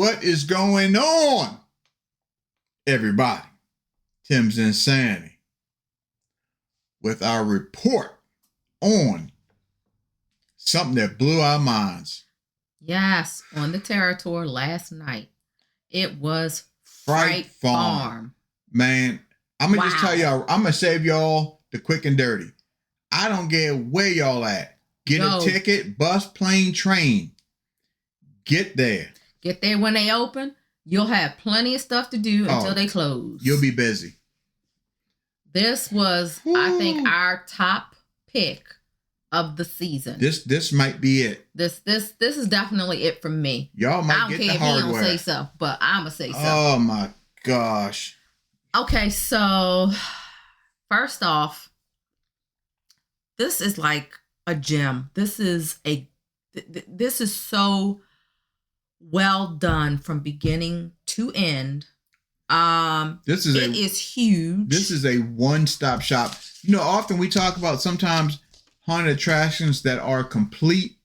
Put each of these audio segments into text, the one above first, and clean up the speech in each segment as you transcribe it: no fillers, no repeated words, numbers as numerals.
what is going on, everybody? Tim's Insanity with our report on something that blew our minds. Yes, on the territory last night. It was Fright Farm. Man, I'm going to just tell y'all, I'm going to save y'all the quick and dirty. I don't care where y'all at. Get a ticket, bus, plane, train. Get there. Get there when they open. You'll have plenty of stuff to do until they close. You'll be busy. This was, I think, our top pick of the season. This might be it. This is definitely it from me. Y'all might get the hardware. I don't care if he don't say so, but I'ma say so. Oh my gosh. Okay, so first off, this is like a gem. This is so well done from beginning to end. It is huge. This is a one-stop shop. You know, often we talk about sometimes haunted attractions that are complete.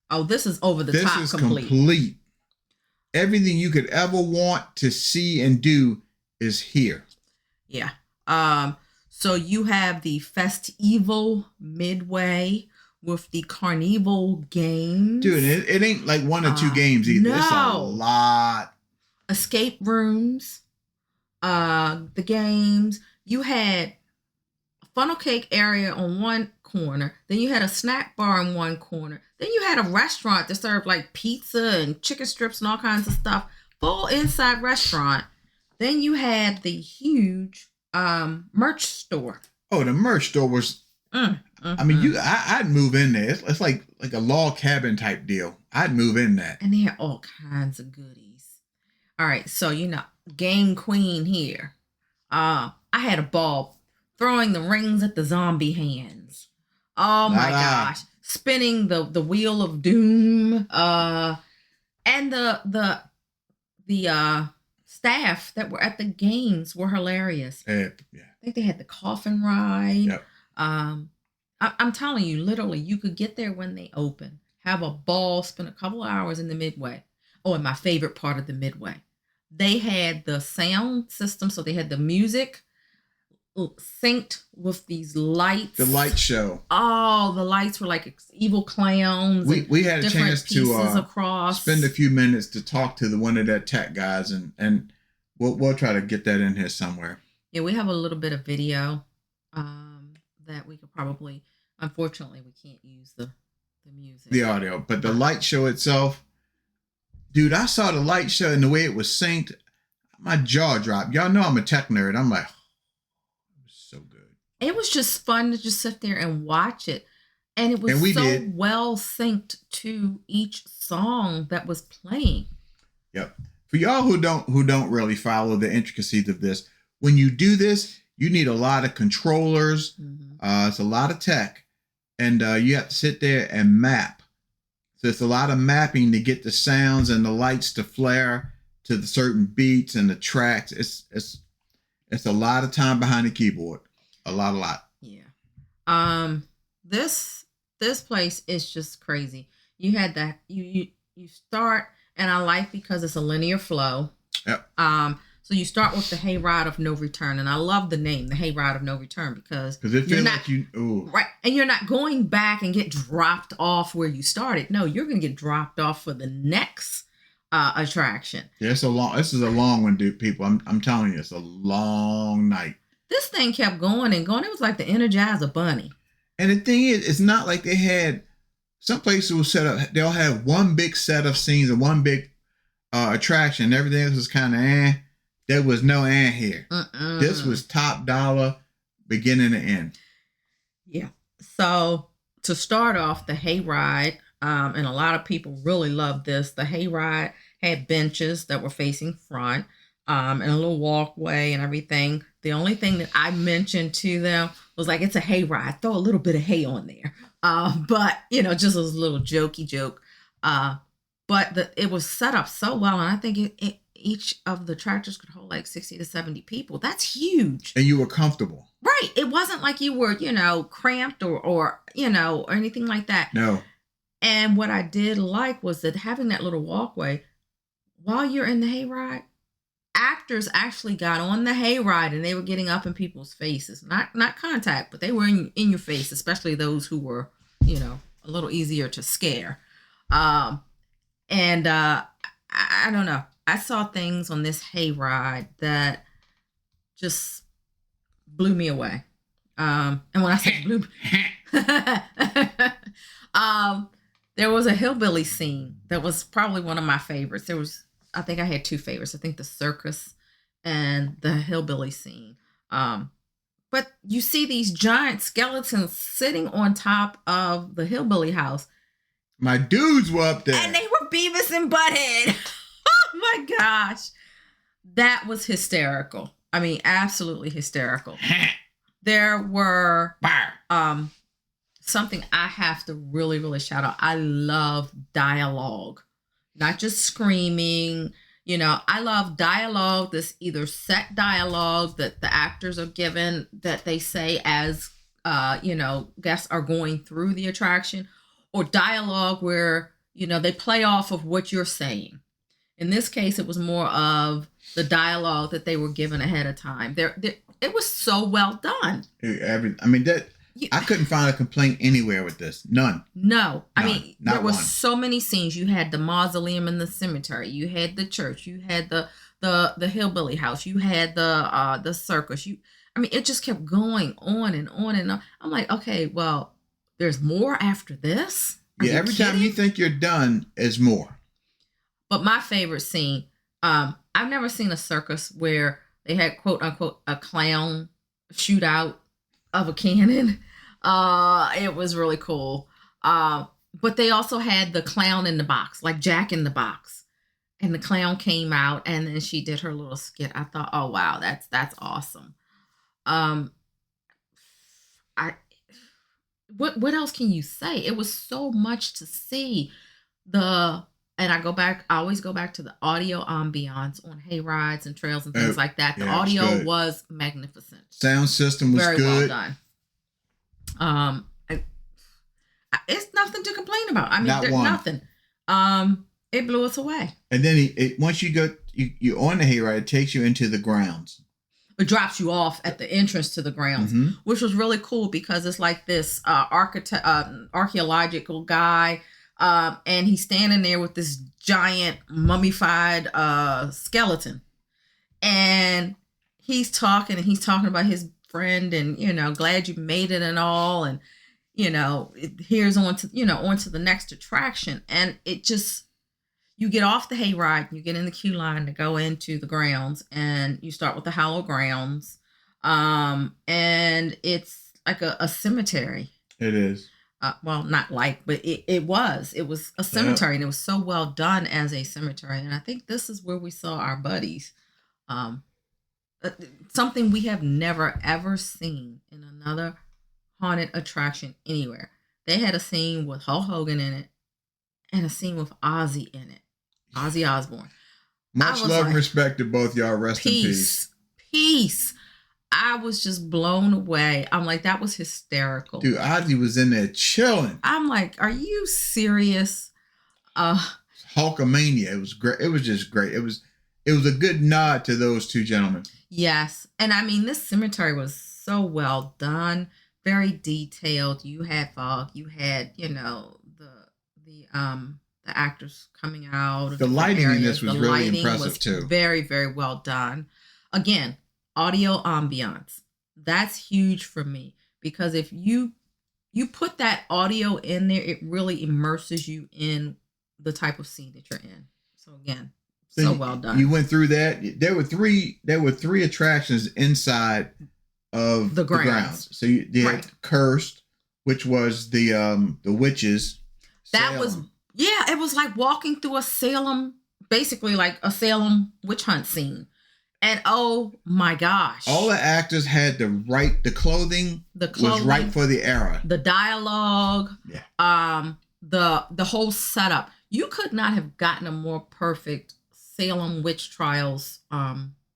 Oh, this is over the top. This is complete. Everything you could ever want to see and do is here. Yeah. So you have the Festival midway with the Carnival games. Dude, it ain't like one or two games either. No. It's a lot. Escape rooms. The games. You had a funnel cake area on one corner. Then you had a snack bar in one corner. Then you had a restaurant that served like pizza and chicken strips and all kinds of stuff. Full inside restaurant. Then you had the huge merch store. Oh, the merch store was... I mean, I'd move in there. It's like a log cabin type deal. I'd move in that. And they had all kinds of goodies. All right, so Game Queen here. I had a ball throwing the rings at the zombie hands. Oh my gosh, spinning the wheel of doom. And the staff that were at the games were hilarious. Yeah. I think they had the coffin ride. Yep. I'm telling you, literally, you could get there when they open, have a ball, spend a couple hours in the midway. Oh, and my favorite part of the midway. They had the sound system, so they had the music synced with these lights. The light show. Oh, the lights were like evil clowns. We had a chance to across. Spend a few minutes to talk to one of their tech guys, and we'll try to get that in here somewhere. Yeah, we have a little bit of video that we could probably. Unfortunately, we can't use the music. The audio, but the light show itself. Dude, I saw the light show and the way it was synced, my jaw dropped. Y'all know I'm a tech nerd. I'm like, it was so good. It was just fun to just sit there and watch it. And it was well synced to each song that was playing. Yep. For y'all who don't really follow the intricacies of this, when you do this, you need a lot of controllers. Mm-hmm. It's a lot of tech. And you have to sit there and map. So it's a lot of mapping to get the sounds and the lights to flare to the certain beats and the tracks. It's a lot of time behind the keyboard. A lot. Yeah. This place is just crazy. You had that you start, and I like because it's a linear flow. Yep. So you start with the Hayride of No Return, and I love the name, the Hayride of No Return, because it feels like right, and you're not going back and get dropped off where you started. No, you're gonna get dropped off for the next attraction. Yeah, this is a long one, dude. People, I'm telling you, it's a long night. This thing kept going and going. It was like the Energizer Bunny. And the thing is, it's not like they had some places will set up. They'll have one big set of scenes and one big attraction. And everything else is kind of There was no here. This was top dollar, beginning to end. Yeah. So to start off, the Hayride, and a lot of people really love this. The Hayride had benches that were facing front, and a little walkway and everything. The only thing that I mentioned to them was like, it's a hayride. Throw a little bit of hay on there. But just a little jokey joke. But it was set up so well, and I think each of the tractors could hold like 60 to 70 people. That's huge. And you were comfortable. Right. It wasn't like you were, cramped or anything like that. No. And what I did like was that having that little walkway, while you're in the hayride, actors actually got on the hayride and they were getting up in people's faces. Not contact, but they were in your face, especially those who were, a little easier to scare. I don't know. I saw things on this hayride that just blew me away. And when I say blew, there was a hillbilly scene that was probably one of my favorites. I think I had two favorites. I think the circus and the hillbilly scene. But you see these giant skeletons sitting on top of the hillbilly house. My dudes were up there. And they were Beavis and Butthead. Oh my gosh. That was hysterical. I mean, absolutely hysterical. There were something I have to really, really shout out. I love dialogue, not just screaming. I love dialogue that's either set dialogue that the actors are given that they say as, guests are going through the attraction, or dialogue where, they play off of what you're saying. In this case, it was more of the dialogue that they were given ahead of time. It was so well done. I couldn't find a complaint anywhere with this. None. No. I mean, there were one. so many scenes. You had the mausoleum in the cemetery. You had the church. You had the hillbilly house. You had the circus. It just kept going on and on and on. I'm like, okay, well, there's more after this? Every time you think you're done, there's more. But my favorite scene, I've never seen a circus where they had, quote unquote, a clown shootout of a cannon. It was really cool. But they also had the clown in the box, like Jack in the Box. And the clown came out and then she did her little skit. I thought, oh wow, that's awesome. What else can you say? It was so much to see. And I always go back to the audio ambiance on hay rides and trails and things like that. The audio was magnificent. Sound system was very good. Well done. It's nothing to complain about. There's nothing. It blew us away. And then once you go, you're on the hayride, it takes you into the grounds. It drops you off at the entrance to the grounds, which was really cool because it's like this archaeological guy. And he's standing there with this giant mummified skeleton. And he's talking about his friend and, glad you made it and all. And, here's onto the next attraction. And it just, you get off the hayride, you get in the queue line to go into the grounds, and you start with the hallowed grounds. And it's like a cemetery. It is. Well, not like, but it was a cemetery, and it was so well done as a cemetery. And I think this is where we saw our buddies. Something we have never, ever seen in another haunted attraction anywhere. They had a scene with Hulk Hogan in it and a scene with Ozzy in it. Ozzy Osbourne. Much love and respect to both y'all. Rest in peace. Peace. I was just blown away. I'm like, that was hysterical. Dude, Ozzy was in there chilling. I'm like, are you serious? Hulkamania. It was great. It was just great. It was a good nod to those two gentlemen. Yes. And this cemetery was so well done. Very detailed. You had fog. You had, the actors coming out. The lighting in this was really impressive too. Very, very well done. Again, audio ambiance. That's huge for me because if you put that audio in there, it really immerses you in the type of scene that you're in. So again, so well done. You went through that. There were three attractions inside of the grounds. So you had Cursed, which was the witches. That Salem. Was it was like walking through a Salem, basically like a Salem witch hunt scene. And oh my gosh. All the actors had the clothing was right for the era. The dialogue. Yeah. The whole setup. You could not have gotten a more perfect Salem witch trials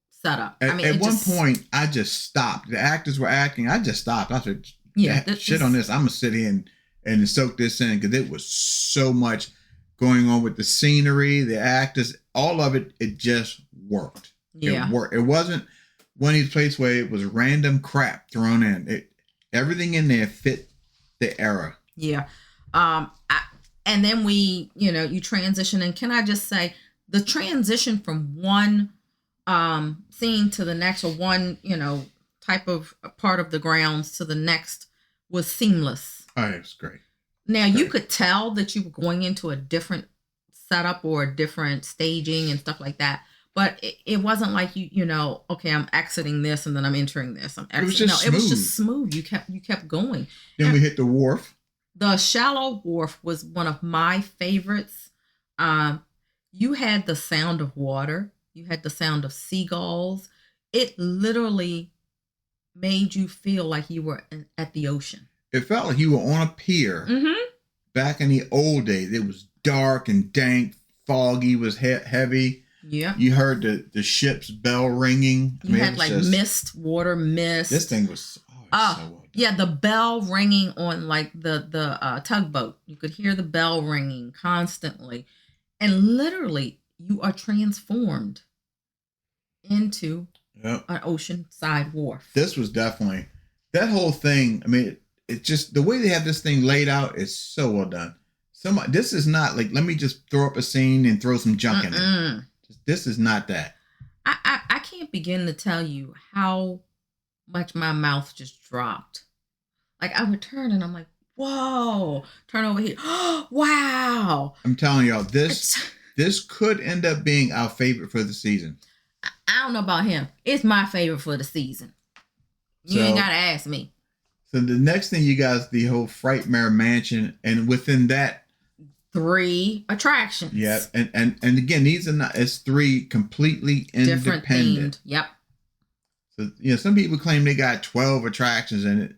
setup. At one point, I just stopped. The actors were acting. I just stopped. I said, on this. I'm going to sit here and soak this in because it was so much going on with the scenery, the actors. all of it, it just worked. Yeah. It worked. It wasn't one of these places where it was random crap thrown in. Everything in there fit the era. Yeah. And then you transition. And can I just say, the transition from one scene to the next, or one, type of part of the grounds to the next, was seamless. Oh, it was great. Now, you could tell that you were going into a different setup or a different staging and stuff like that. But it wasn't like okay, I'm exiting this and then I'm entering this. It was just smooth. It was just smooth. You kept going. Then we hit the wharf. The shallow wharf was one of my favorites. You had the sound of water. You had the sound of seagulls. It literally made you feel like you were at the ocean. It felt like you were on a pier. Mm-hmm. Back in the old days. It was dark and dank. Foggy, was heavy. Yeah. You heard the ship's bell ringing. You had like mist, water mist. This thing was so well done. Yeah, the bell ringing on like the tugboat. You could hear the bell ringing constantly. And literally, you are transformed into an oceanside wharf. This was definitely, that whole thing, I mean, it just, the way they have this thing laid out is so well done. This is not like, let me just throw up a scene and throw some junk in it. This is not that. I can't begin to tell you how much my mouth just dropped. Like, I would turn and I'm like, whoa, turn over here. Wow. I'm telling y'all, this could end up being our favorite for the season. I don't know about him. It's my favorite for the season. You ain't got to ask me. So the next thing you guys, the whole Frightmare Mansion, and within that, 3 attractions. Yeah, and again, these are not, it's 3 completely independent. Different themed. Yep. So some people claim they got 12 attractions and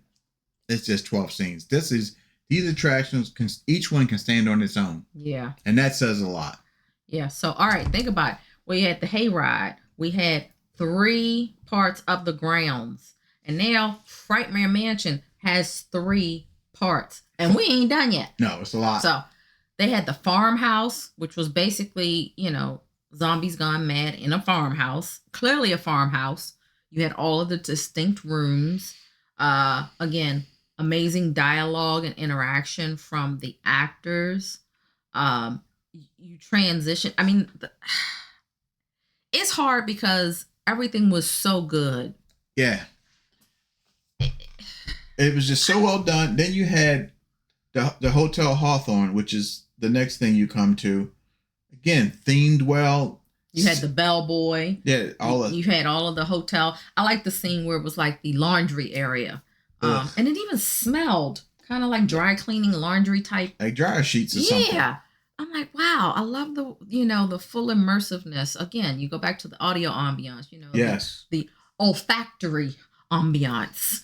it's just 12 scenes. These attractions each one can stand on its own. Yeah. And that says a lot. Yeah. So all right, think about it. We had the hayride. We had 3 parts of the grounds. And now Frightmare Mansion has 3 parts. And we ain't done yet. No, it's a lot. So they had the farmhouse, which was basically, zombies gone mad in a farmhouse. Clearly a farmhouse. You had all of the distinct rooms. Again, amazing dialogue and interaction from the actors. You transition. I mean, it's hard because everything was so good. Yeah. It was just so well done. Then you had the Hotel Hawthorne, which is the next thing you come to. Again, themed well. You had the bellboy. Yeah, you had all of the hotel. I like the scene where it was like the laundry area. And it even smelled kind of like dry cleaning laundry type. Like dryer sheets or something. Yeah. I'm like, wow, I love the full immersiveness. Again, you go back to the audio ambiance, yes. the olfactory ambiance.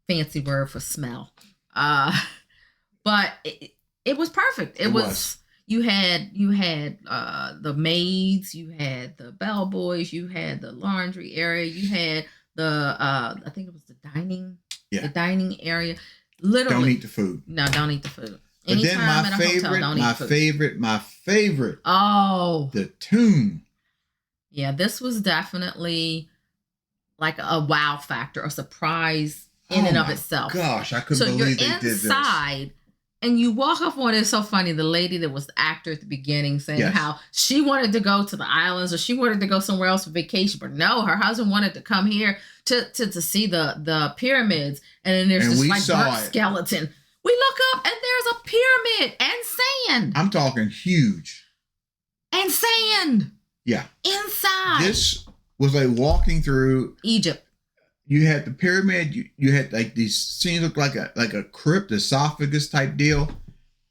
Fancy word for smell. But it was perfect. It was. You had the maids, you had the bellboys, you had the laundry area, you had the I think it was the dining area. Literally, don't eat the food. No, don't eat the food. But Anytime then my in a hotel, my favorite. Oh, the tomb. Yeah, this was definitely like a wow factor, a surprise in and of itself. Gosh, I couldn't believe they did this. So you're inside. And you walk up on it. It's so funny. The lady that was the actor at the beginning saying how she wanted to go to the islands or she wanted to go somewhere else for vacation, but no, her husband wanted to come here to see the pyramids. And then there's this like burnt skeleton. We look up and there's a pyramid and sand. I'm talking huge. And sand. Yeah. Inside. This was like walking through Egypt. You had the pyramid. You had like these scenes look like a crypt, esophagus type deal.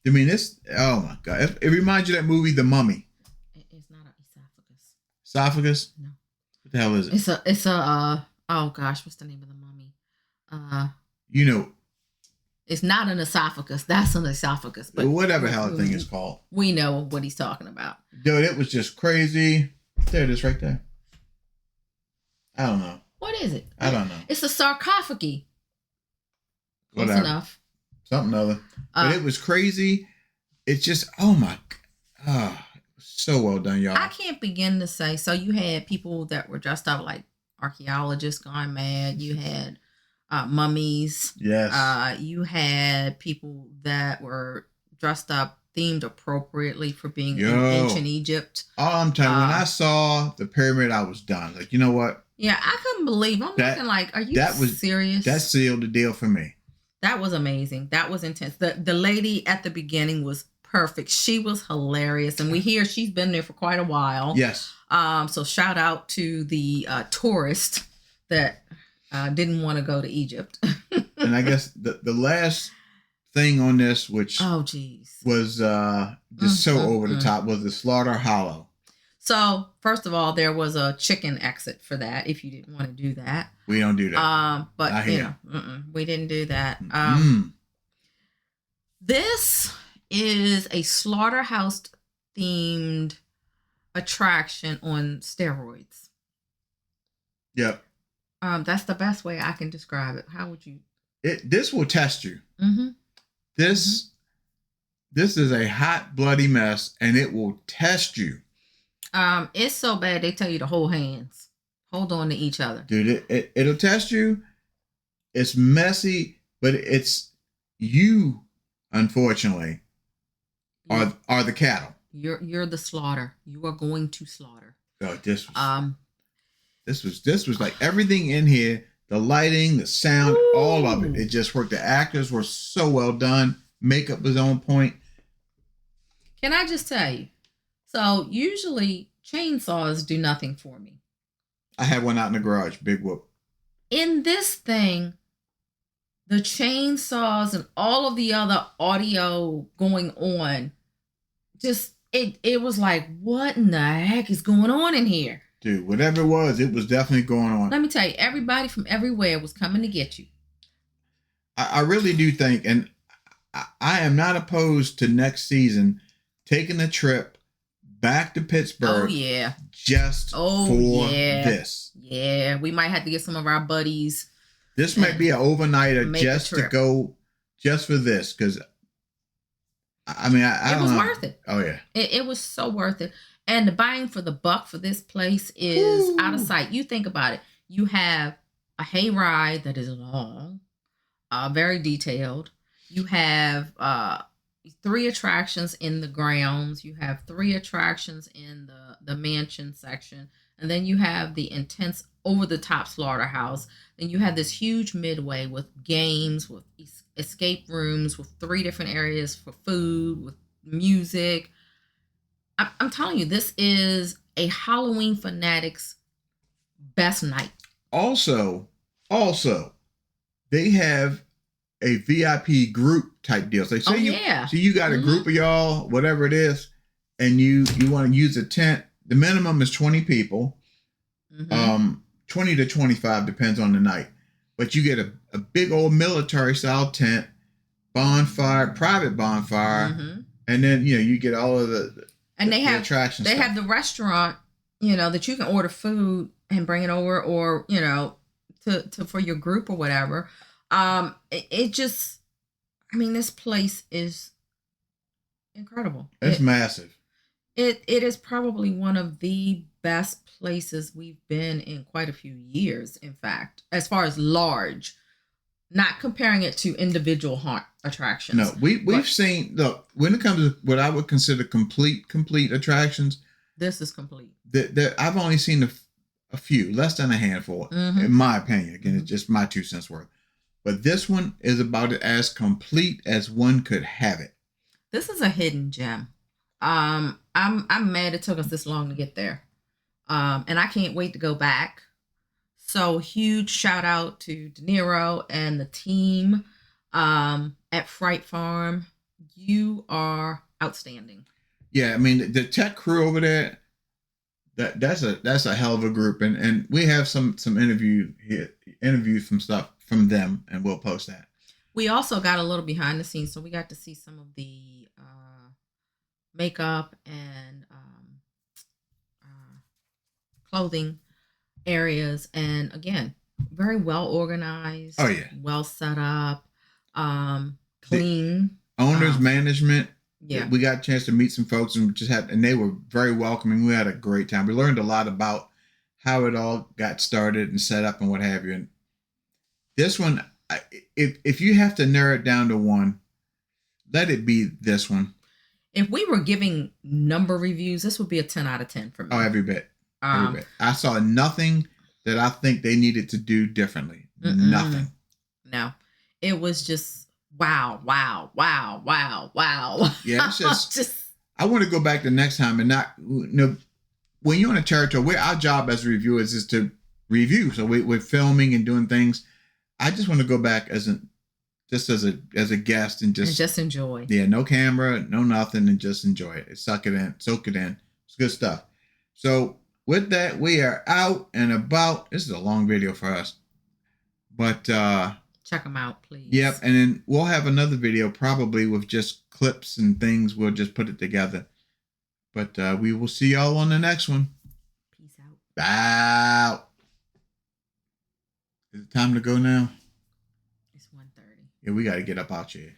I mean, this. Oh my god! It reminds you of that movie, The Mummy. It's not an esophagus. Esophagus? No. What the hell is it? It's a. Oh gosh, what's the name of the mummy? It's not an esophagus. That's an esophagus. But whatever hell the thing is called. We know what he's talking about. Dude, it was just crazy. There it is, right there. I don't know. What is it? I don't know. It's a sarcophagi. Close Whatever. enough. Something other. But it was crazy. It's just, oh my God. It was So well done, y'all. I can't begin to say. So you had people that were dressed up like archaeologists gone mad. You had mummies. Yes. You had people that were dressed up, themed appropriately for being in ancient Egypt. Oh, I'm telling you, when I saw the pyramid, I was done. Like, you know what? Yeah, I couldn't believe. I'm looking like, are you serious? That sealed the deal for me. That was amazing. That was intense. The lady at the beginning was perfect. She was hilarious, and we hear she's been there for quite a while. Yes. So shout out to the tourist that didn't want to go to Egypt. And I guess the last thing on this, which was just so over the top, was the Slaughter Hollow. So first of all, there was a chicken exit for that. If you didn't want to do that, we don't do that. But we didn't do that. This is a slaughterhouse themed attraction on steroids. Yep. That's the best way I can describe it. How would you? This will test you. Mm-hmm. This is a hot, bloody mess, and it will test you. It's so bad they tell you to hold hands, hold on to each other, dude. It'll test you. It's messy, but it's you. Unfortunately, are the cattle. You're the slaughter. You are going to slaughter. Oh, this was like everything in here. The lighting, the sound, all of it. It just worked. The actors were so well done. Makeup was on point. Can I just tell you? So usually chainsaws do nothing for me. I had one out in the garage. Big whoop. In this thing, the chainsaws and all of the other audio going on, just it was like, what in the heck is going on in here? Dude, whatever it was definitely going on. Let me tell you, everybody from everywhere was coming to get you. I really do think, and I am not opposed to next season taking a trip back to Pittsburgh. Oh, yeah. Just for this. Yeah, we might have to get some of our buddies. This might be an overnighter just to go, just for this, because I mean, I it was worth it. Oh yeah, it was so worth it. And the bang for the buck for this place is out of sight. You think about it. You have a hayride that is long, very detailed. You have 3 attractions in the grounds. You have 3 attractions in the mansion section. And then you have the intense over-the-top slaughterhouse. Then you have this huge midway with games, with escape rooms, with 3 different areas for food, with music. I'm telling you, this is a Halloween Fanatics best night. Also, they have a VIP group type deal. So say you got a group of y'all, whatever it is, and you want to use a tent. The minimum is 20 people. 20 to 25 depends on the night. But you get a big old military style tent, bonfire, private bonfire, and then you get all of the attractions. They have the restaurant, that you can order food and bring it over, or to for your group or whatever. This place is incredible. It's massive. It is probably one of the best places we've been in quite a few years, in fact, as far as large, not comparing it to individual haunt attractions. No, we've seen, look, when it comes to what I would consider complete attractions, this is complete. I've only seen a few, less than a handful, in my opinion. Again, it's just my 2 cents worth. But this one is about as complete as one could have it. This is a hidden gem. I'm mad it took us this long to get there. And I can't wait to go back. So huge shout out to De Niro and the team at Fright Farm. You are outstanding. Yeah, I mean the tech crew over there. That's a hell of a group, and we have some interviews from stuff from them, and we'll post that. We also got a little behind the scenes, so we got to see some of the makeup and clothing areas, and again, very well organized. Oh yeah, well set up, clean. The owners management Yeah. We got a chance to meet some folks and they were very welcoming. We had a great time. We learned a lot about how it all got started and set up and what have you. And this one, if you have to narrow it down to one, let it be this one. If we were giving number reviews, this would be a 10 out of 10 for me. Oh, every bit. Every bit. I saw nothing that I think they needed to do differently. Nothing. No. It was just wow. Yeah, it's just I want to go back the next time and not, when you're on a territory, our job as reviewers is to review. So we're filming and doing things. I just want to go back as a guest and just enjoy. Yeah, no camera, no nothing, and just enjoy it. Soak it in. It's good stuff. So with that, we are out and about. This is a long video for us, but check them out, please. Yep, and then we'll have another video probably with just clips and things. We'll just put it together. But we will see y'all on the next one. Peace out. Out. Is it time to go now? It's 1:30. Yeah, we got to get up out here.